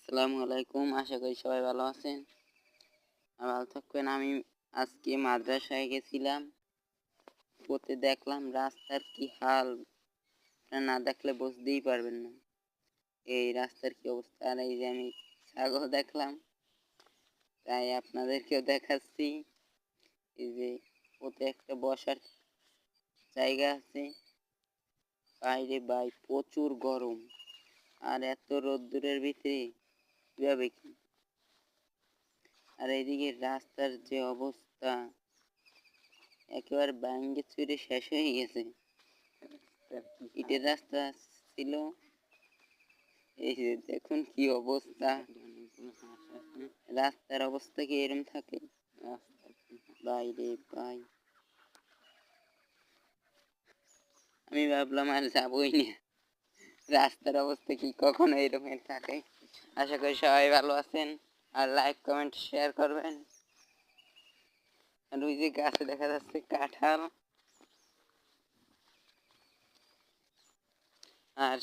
আসসালামু আলাইকুম, আশা করি সবাই ভালো আছেন আর ভালো থাকবেন। আমি আজকে মাদ্রাসায় গেছিলাম, পথে দেখলাম রাস্তার কি হাল, না দেখলে বুঝতেই পারবেন না এই রাস্তার কি অবস্থা। আর এই যে আমি ছাগল দেখলাম, তাই আপনাদেরকেও দেখাচ্ছি। এই যে পথে একটা বসার জায়গা আছে, বাইরে প্রচুর গরম, আর এত রোদ্দুরের ভিতরে কিভাবে কি। আর এইদিকে রাস্তার যে অবস্থা, একেবারে ভাঙ্গে চুরে শেষ হয়ে গেছে। ইটের রাস্তা ছিল, এই যে দেখুন কি অবস্থা। রাস্তার অবস্থা কি এরম থাকে? বাইরে ভাই, আমি ভাবলাম আর যাবোই না। রাস্তার অবস্থা কি কখনো এরকম থাকে? আশা করি সবাই ভালো আছেন, আর লাইক কমেন্ট শেয়ার করবেন। আর ওই যে গাছে দেখা যাচ্ছে কাঁঠাল। আর